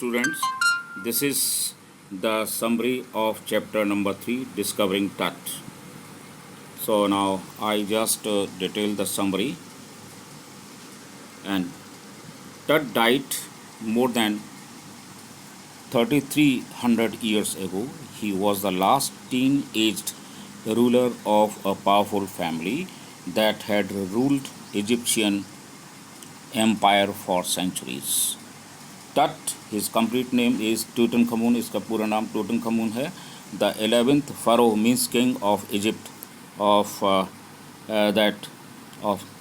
students, this is the summary of chapter number 3, Discovering Tut. So now I just detail the summary. And Tut died more than 3300 years ago. He was the last teen-aged ruler of a powerful family that had ruled Egyptian empire for centuries. Tut, his complete name is Tutankhamun, इसका पूरा नाम Tutankhamun है. The 11th pharaoh means king of Egypt of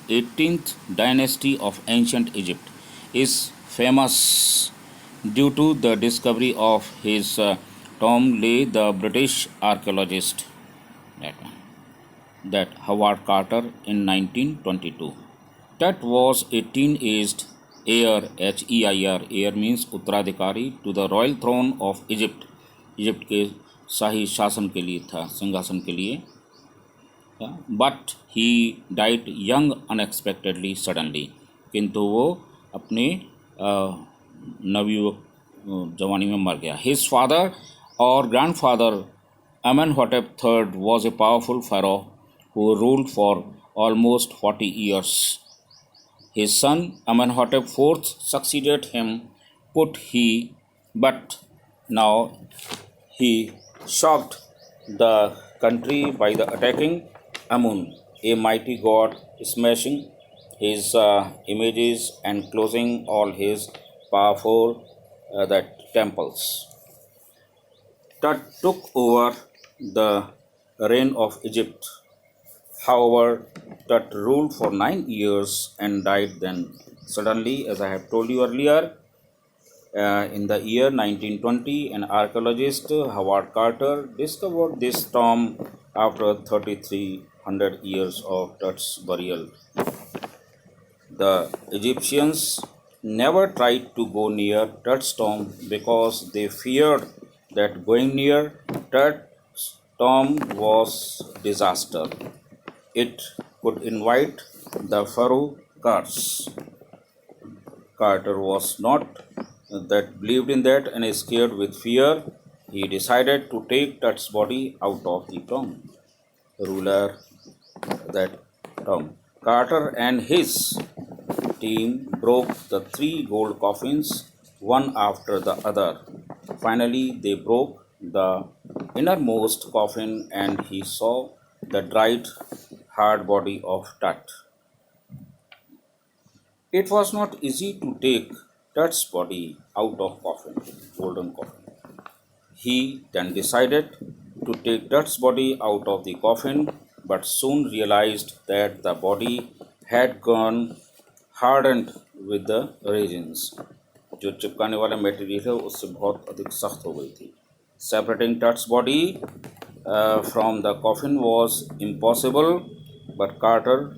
18th dynasty of ancient Egypt, is famous due to the discovery of his tomb by the British archaeologist that Howard Carter in 1922. Tut was a teenaged heir, heir means उत्तराधिकारी to the royal throne of Egypt. Egypt के शाही शासन के लिए था, सिंहासन के लिए. But he died young unexpectedly suddenly. किंतु वो अपने नवयुवक जवानी में मर गया. His father or grandfather Amenhotep III was a powerful pharaoh who ruled for almost 40 years. His son Amenhotep IV succeeded him, but now he shocked the country by the attacking Amun, a mighty god, smashing his images and closing all his powerful temples. Tut took over the reign of Egypt. However, Tut ruled for 9 years and died then suddenly, as I have told you earlier. In the year 1920, an archaeologist, Howard Carter, discovered this tomb after 3,300 years of Tut's burial. The Egyptians never tried to go near Tut's tomb because they feared that going near Tut's tomb was disaster. It could invite the pharaoh curse. Carter was not that believed in that and scared with fear. He decided to take Tut's body out of the tomb. Carter and his team broke the 3 gold coffins one after the other. Finally, they broke the innermost coffin and he saw the dried hard body of Tut. It was not easy to take Tut's body out of golden coffin. He then decided to take Tut's body out of the coffin, but soon realized that the body had gone hardened with the resins. जो चिपकाने वाला material है उससे बहुत अधिक सख्त हो गई थी. Separating Tut's body from the coffin was impossible, but Carter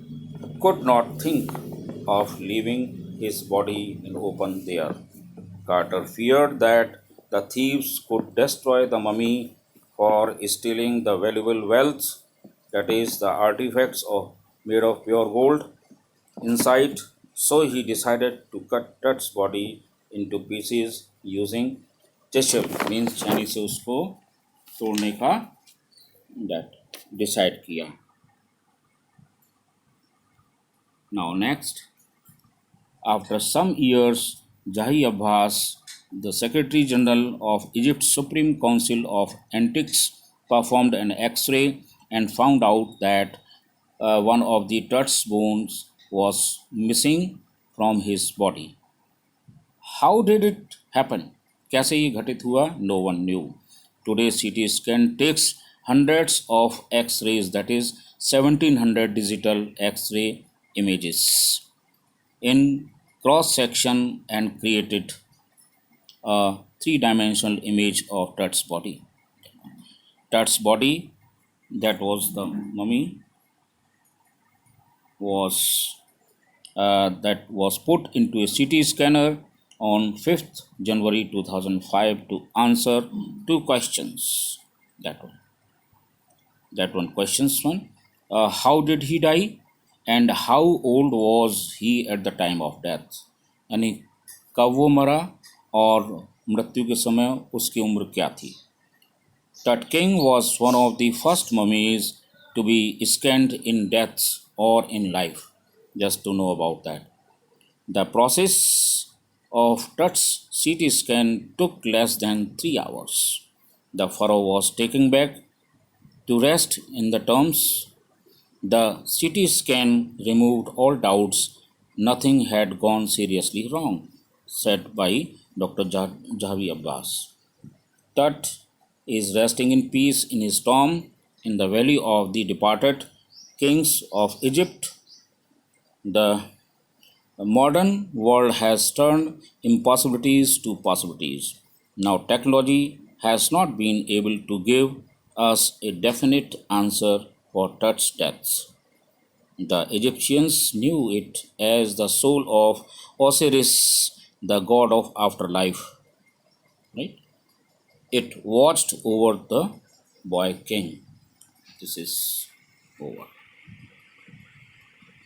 could not think of leaving his body in open there. Carter feared that the thieves could destroy the mummy for stealing the valuable wealth, that is, the artifacts made of pure gold inside. So he decided to cut Tut's body into pieces using chisel, means छेनी से उसको तोड़ने का decide किया. Now next, after some years, Jahi Abbas, the Secretary General of Egypt's Supreme Council of Antiques, performed an X-ray and found out that one of the Tut's bones was missing from his body. How did it happen? कैसे ये घटित हुआ? No one knew. Today's CT scan takes hundreds of X-rays, that is 1700 digital X-ray images in cross-section and created a 3-dimensional image of Tut's body. Tut's body, that was the mummy, that was put into a CT scanner on 5th January 2005 to answer 2 questions. That one questions one. How did he die? And how old was he at the time of death? यानी कब वो मरा और मृत्यु के समय उसकी उम्र क्या थी. Tut King was one of the first mummies to be scanned in death or in life. Just to know about that. The process of Tut's CT scan took less than 3 hours. The pharaoh was taken back to rest in the tombs. The CT scan removed all doubts. Nothing had gone seriously wrong, said by Dr. Javi Abbas. Tut is resting in peace in his tomb in the valley of the departed kings of Egypt. The modern world has turned impossibilities to possibilities. Now, technology has not been able to give us a definite answer for Tut's death. The Egyptians knew it as the soul of Osiris, the god of afterlife. Right? It watched over the boy king. This is over.